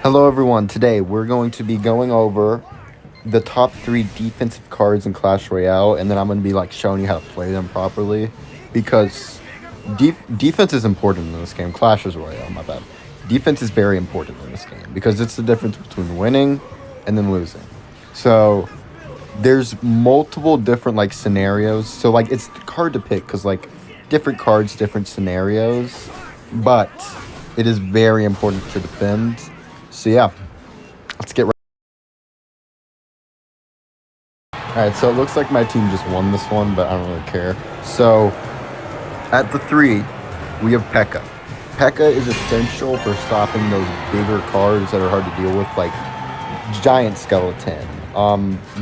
Hello, everyone. Today we're going to be going over the top three defensive cards in Clash Royale, and then I'm going to be like showing you how to play them properly because defense is important in this game. Clash Royale, my bad. Defense is very important in this game because it's the difference between winning and then losing. So there's multiple different like scenarios. So like it's hard to pick because like different cards, different scenarios, but it is very important to defend. So yeah, let's get right. All right, so it looks like my team just won this one, but I don't really care. So at the three, we have Pekka. Pekka is essential for stopping those bigger cards that are hard to deal with, like Giant Skeleton,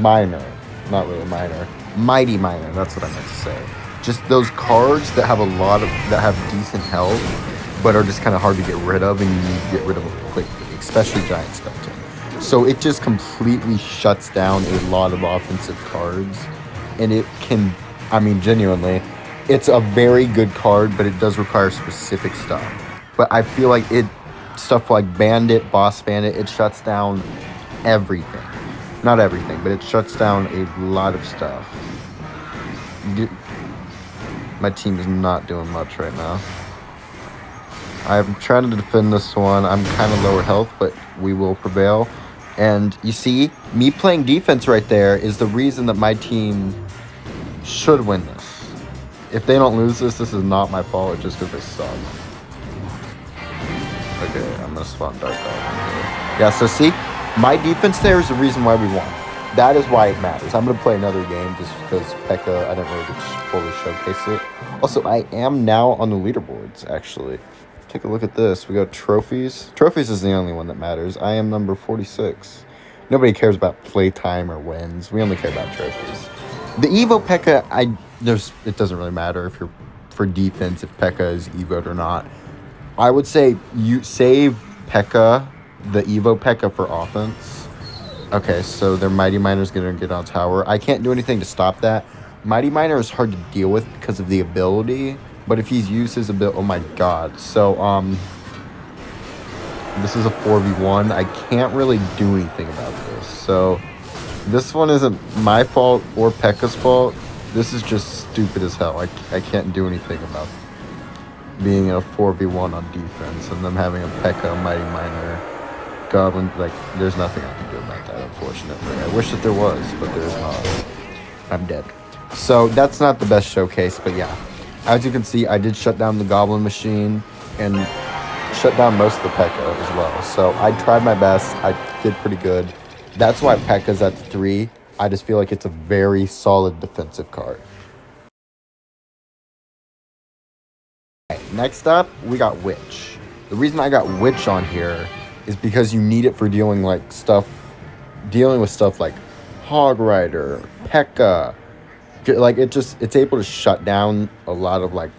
Minor, not really Minor, Mighty Minor. That's what I meant to say. Just those cards that have that have decent health, but are just kind of hard to get rid of, and you need to get rid of them quickly, especially Giant Skeleton. So it just completely shuts down a lot of offensive cards, and it can, I mean, genuinely, it's a very good card, but it does require specific stuff. But I feel like stuff like Bandit, Boss Bandit, it shuts down everything. Not everything, but it shuts down a lot of stuff. My team is not doing much right now. I'm trying to defend this one. I'm kind of lower health, but we will prevail. And you see, me playing defense right there is the reason that my team should win this. If they don't lose this is not my fault. It's just because they suck. Okay, I'm going to spawn Dark Dog. Yeah, so see, my defense there is the reason why we won. That is why it matters. I'm going to play another game just because Pekka, I didn't really get to fully showcase it. Also, I am now on the leaderboards, actually. Take a look at this. We got trophies. Trophies is the only one that matters. I am number 46. Nobody cares about playtime or wins. We only care about trophies. The Evo Pekka, it doesn't really matter if you're for defense, if Pekka is Evo'd or not. I would say you save Pekka, the Evo Pekka, for offense. Okay, so their Mighty Miner is going to get on tower. I can't do anything to stop that. Mighty Miner is hard to deal with because of the ability. But if he's used his ability, oh my god. So, this is a 4v1. I can't really do anything about this. So, this one isn't my fault or Pekka's fault. This is just stupid as hell. I can't do anything about being in a 4v1 on defense and them having a Pekka, Mighty Miner, Goblin. Like, there's nothing I can do about that, unfortunately. I wish that there was, but there's not. I'm dead. So, that's not the best showcase, but yeah. As you can see, I did shut down the Goblin machine and shut down most of the Pekka as well. So I tried my best. I did pretty good. That's why Pekka's at 3. I just feel like it's a very solid defensive card. Next up, we got Witch. The reason I got Witch on here is because you need it for dealing with stuff like Hog Rider, Pekka. Like it's able to shut down a lot of like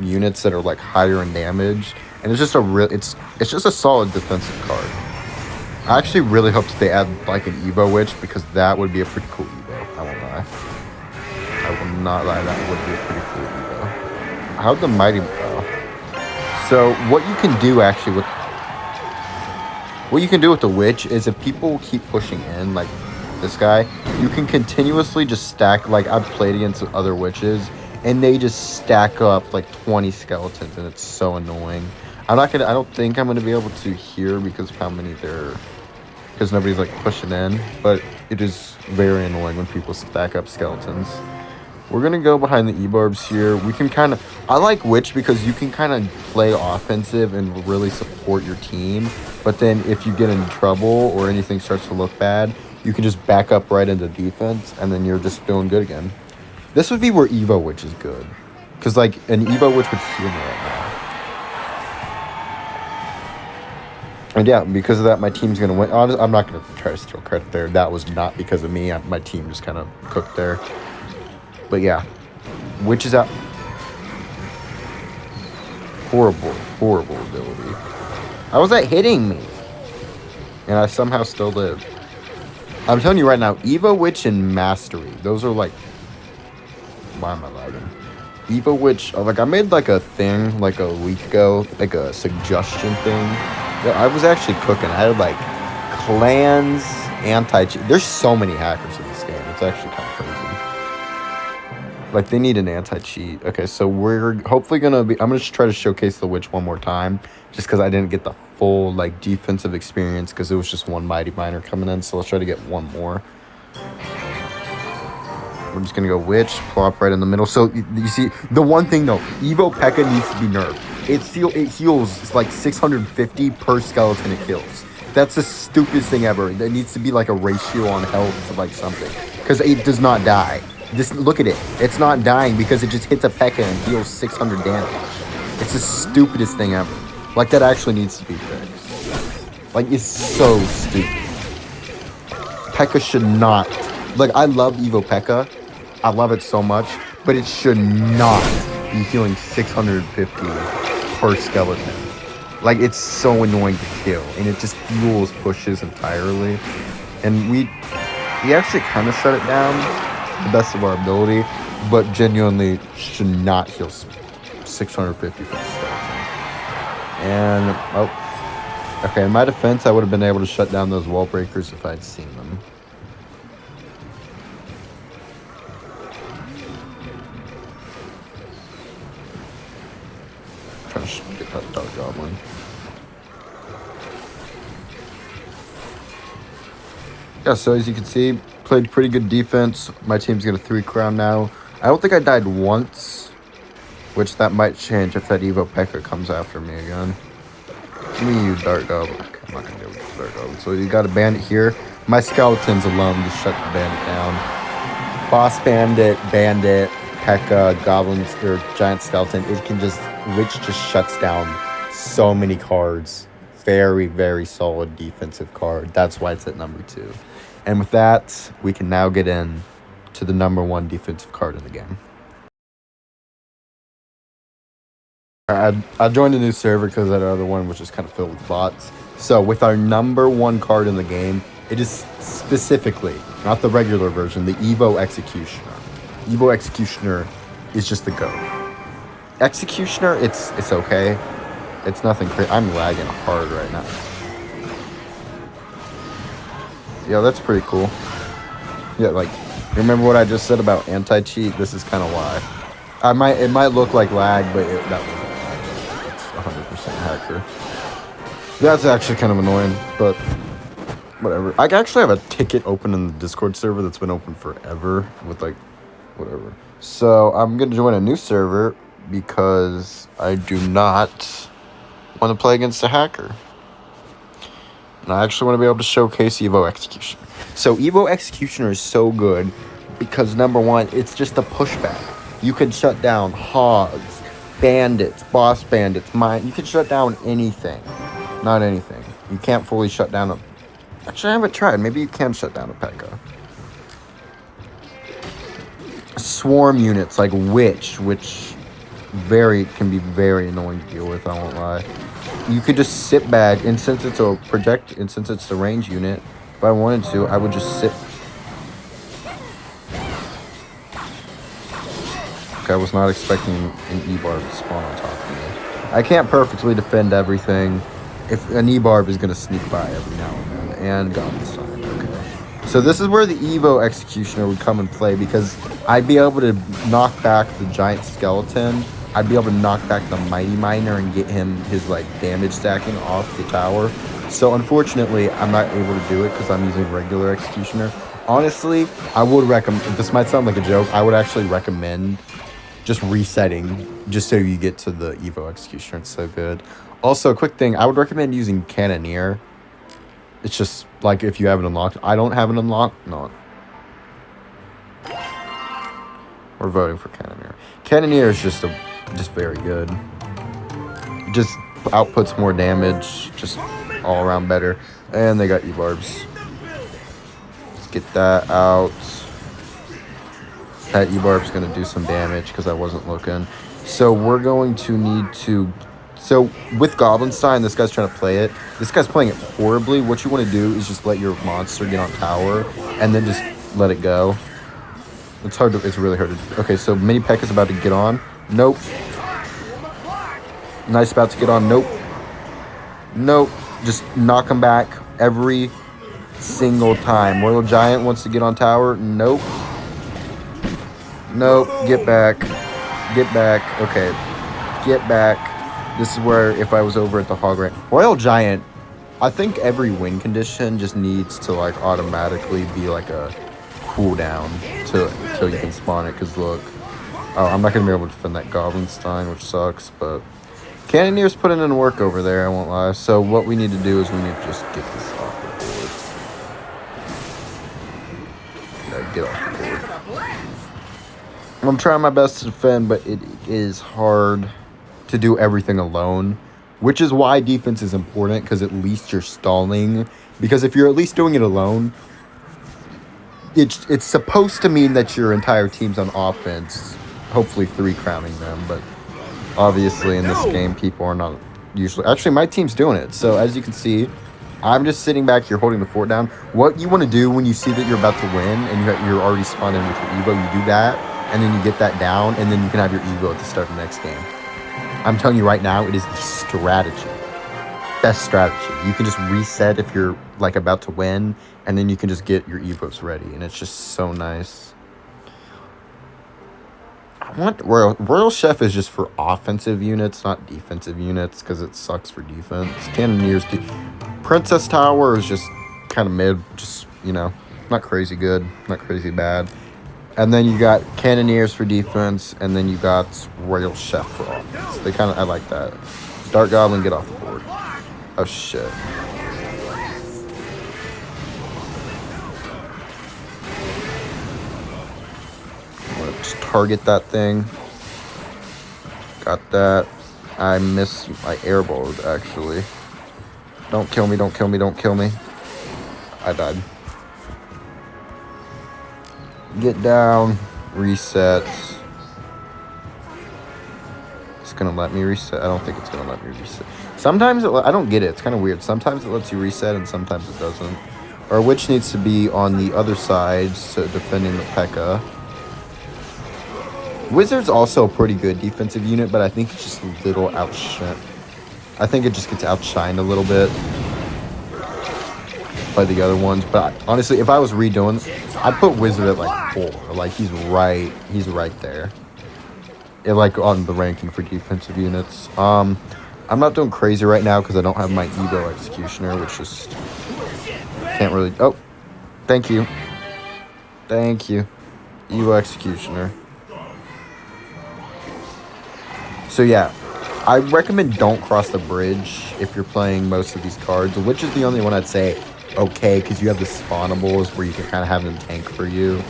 units that are like higher in damage, and it's just a solid defensive card. I actually really hope that they add like an Evo Witch because that would be a pretty cool Evo. I won't lie. I will not lie. That would be a pretty cool Evo. How'd the Mighty go? So what you can do with the Witch is if people keep pushing in like this guy, you can continuously just stack. Like I've played against other witches and they just stack up like 20 skeletons and it's so annoying. I don't think I'm gonna be able to hear because of how many because nobody's like pushing in, but it is very annoying when people stack up skeletons. We're gonna go behind the E-Barbs here. I like Witch because you can kind of play offensive and really support your team, but then if you get in trouble or anything starts to look bad, you can just back up right into defense, and then you're just doing good again. This would be where Evo Witch is good. Because, like, an Evo Witch would heal me right now. And, yeah, because of that, my team's going to win. I'm not going to try to steal credit there. That was not because of me. My team just kind of cooked there. But, yeah. Witch is out. Horrible, horrible ability. How was that hitting me? And I somehow still live. I'm telling you right now, Evo Witch and Mastery. Those are like... Why am I lagging? Evo Witch, like I made like a thing like a week ago, like a suggestion thing. Yeah, I was actually cooking. I had like clans, anti-cheat. There's so many hackers in this game. It's actually kind of crazy. Like they need an anti-cheat. Okay, so we're hopefully gonna be. I'm gonna just try to showcase the witch one more time, just because I didn't get the full like defensive experience because it was just one mighty miner coming in. So let's try to get one more. We're just gonna go witch, plop right in the middle. So you see, the one thing though, Evo Pekka needs to be nerfed. It heals. It's like 650 per skeleton it kills. That's the stupidest thing ever. There needs to be like a ratio on health to like something, because it does not die. Just look at it. It's not dying because it just hits a Pekka and heals 600 damage. It's the stupidest thing ever. Like that actually needs to be fixed. Like it's so stupid. Pekka should not. Like I love Evo Pekka. I love it so much, but it should not be healing 650 per skeleton. Like, it's so annoying to kill, and it just fuels pushes entirely. And we actually kind of shut it down to the best of our ability, but genuinely should not heal 650 per skeleton. And, oh, okay, in my defense, I would have been able to shut down those wall breakers if I'd seen them. Trying to get that Dark Goblin. Yeah, so as you can see, played pretty good defense. My team's got a 3 crown now. I don't think I died once, which that might change if that Evo Pekka comes after me again. Give me you, Dark Goblin. Okay, I'm not gonna go with Dark Goblin. So you got a bandit here. My skeletons alone just shut the bandit down. Boss bandit, Pekka, goblins, or giant skeleton. It can just, which just shuts down so many cards. Very, very solid defensive card. That's why it's at number 2. And with that, we can now get in to the number 1 defensive card in the game. I joined a new server because that other one was just kind of filled with bots. So with our number 1 card in the game, it is specifically, not the regular version, the Evo Executioner. Evo Executioner is just the GOAT. Executioner, it's okay. It's nothing crazy. I'm lagging hard right now. Yeah, that's pretty cool. Yeah, like, remember what I just said about anti-cheat? This is kind of why. It might look like lag, but that wasn't lag. It's 100% hacker. That's actually kind of annoying, but whatever. I actually have a ticket open in the Discord server that's been open forever with, like, whatever. So I'm going to join a new server because I do not want to play against a hacker. And I actually want to be able to showcase Evo Executioner. So Evo Executioner is so good because, number 1, it's just a pushback. You can shut down hogs, bandits, boss bandits, mine. You can shut down anything. Not anything. You can't fully shut down a... Actually, I haven't tried. Maybe you can shut down a Pekka. Swarm units like Witch, which can be very annoying to deal with, I won't lie. You could just sit back, and since it's a project, and since it's a range unit, if I wanted to, I would just sit. Okay, I was not expecting an E-Barb to spawn on top of me. I can't perfectly defend everything if an E-Barb is going to sneak by every now and then, and Goblin Sign, okay. So this is where the Evo Executioner would come and play, because I'd be able to knock back the giant skeleton. I'd be able to knock back the Mighty Miner and get him his, like, damage stacking off the tower. So, unfortunately, I'm not able to do it because I'm using regular Executioner. Honestly, I would recommend... This might sound like a joke. I would actually recommend just resetting just so you get to the Evo Executioner. It's so good. Also, a quick thing. I would recommend using Cannoneer. It's just, like, if you have it unlocked. I don't have it unlocked. No. We're voting for Cannoneer. Cannoneer is just very good. Just outputs more damage, just all around better. And they got E-Barbs. Let's get that out. That E-Barb's going to do some damage because I wasn't looking. So we're going to need to... So with Goblinstein, this guy's trying to play it. This guy's playing it horribly. What you want to do is just let your monster get on tower and then just let it go. It's really hard to... Okay, so Mini Pekka's about to get on. Nope. Nice, about to get on. Nope. Nope. Just knock him back every single time. Royal Giant wants to get on tower. Nope. Nope. Get back. Get back. Okay. Get back. This is where if I was over at the hog rank. Royal Giant, I think every win condition just needs to like automatically be like a cooldown till you can spawn it. Because look. Oh, I'm not going to be able to defend that Goblin Stein, which sucks, but Cannoneers putting in work over there, I won't lie. So what we need to do is we need to just get this off the board. Get off the board. I'm trying my best to defend, but it is hard to do everything alone, which is why defense is important, because at least you're stalling. Because if you're at least doing it alone, it's supposed to mean that your entire team's on offense, hopefully 3-crowning them, but obviously in this game people are not usually. Actually, my team's doing it. So as you can see, I'm just sitting back here holding the fort down. What you want to do when you see that you're about to win and you're already spawned in with your Evo, you do that, and then you get that down, and then you can have your Evo at the start of the next game. I'm telling you right now, it is the strategy. Best strategy. You can just reset if you're like about to win, and then you can just get your Evos ready, and it's just so nice. I want Royal Chef is just for offensive units, not defensive units, because it sucks for defense. Cannoneers, Princess Tower is just kind of mid, just, you know, not crazy good, not crazy bad. And then you got Cannoneers for defense, and then you got Royal Chef for offense. They kind of, I like that. Dark Goblin, get off the board. Oh shit. Just target that thing. Got that. I missed my airballs, actually. Don't kill me, don't kill me, don't kill me. I died. Get down. Reset. It's gonna let me reset. I don't think it's gonna let me reset. Sometimes I don't get it. It's kind of weird. Sometimes it lets you reset and sometimes it doesn't. Our witch needs to be on the other side, so defending the Pekka. Wizard's also a pretty good defensive unit, but I think it's just a little outshined. I think it just gets outshined a little bit by the other ones. But honestly, if I was redoing, I'd put Wizard at like 4. Like he's right there. Like on the ranking for defensive units. I'm not doing crazy right now because I don't have my Evo Executioner, which just can't really. Oh, thank you, Evo Executioner. So yeah, I recommend don't cross the bridge if you're playing most of these cards, which is the only one I'd say okay, because you have the spawnables where you can kind of have them tank for you.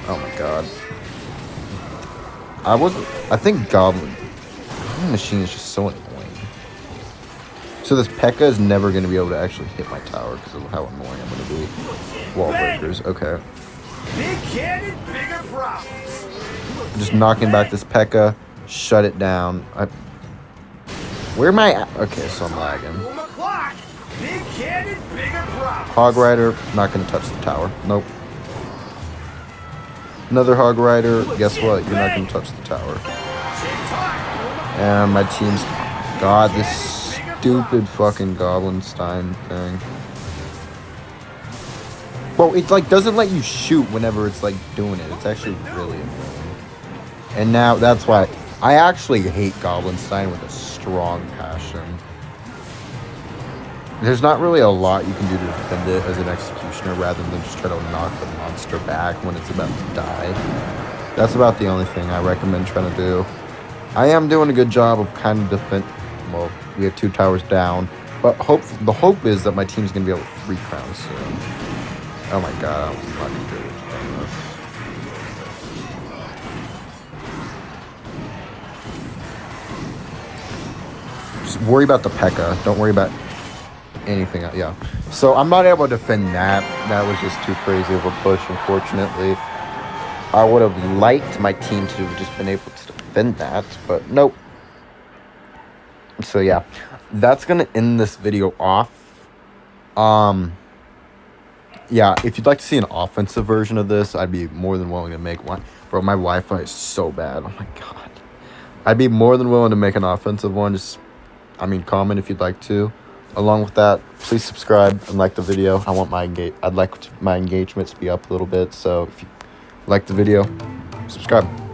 Oh my god. I think Goblin Machine is just so annoying. So this Pekka is never going to be able to actually hit my tower because of how annoying I'm going to be. Wall breakers, okay. Big cannon, bigger problems. Just knocking back this Pekka. Shut it down. Where am I at? Okay, so I'm lagging. Big cannon, bigger problems. Hog Rider, not going to touch the tower. Nope. Another Hog Rider. Guess what? You're not going to touch the tower. And my team's... God, this stupid fucking Goblin Stein thing. Well, it like doesn't let you shoot whenever it's like doing it. It's actually really annoying. And now that's why I actually hate Goblin Stein with a strong passion. There's not really a lot you can do to defend it as an executioner rather than just try to knock the monster back when it's about to die. That's about the only thing I recommend trying to do. I am doing a good job of kind of defend. Well, we have 2 towers down, but the hope is that my team's gonna be able to 3 crowns soon. Oh my god, I'm not gonna do it. Just worry about the Pekka. Don't worry about anything else. Yeah. So I'm not able to defend that. That was just too crazy of a push, unfortunately. I would have liked my team to have just been able to defend that, but nope. So yeah, that's going to end this video off. Yeah, if you'd like to see an offensive version of this, I'd be more than willing to make one. Bro, my Wi-Fi is so bad. Oh my god. I'd be more than willing to make an offensive one. Just, comment if you'd like to. Along with that, please subscribe and like the video. I'd like my engagement to be up a little bit. So if you like the video, subscribe.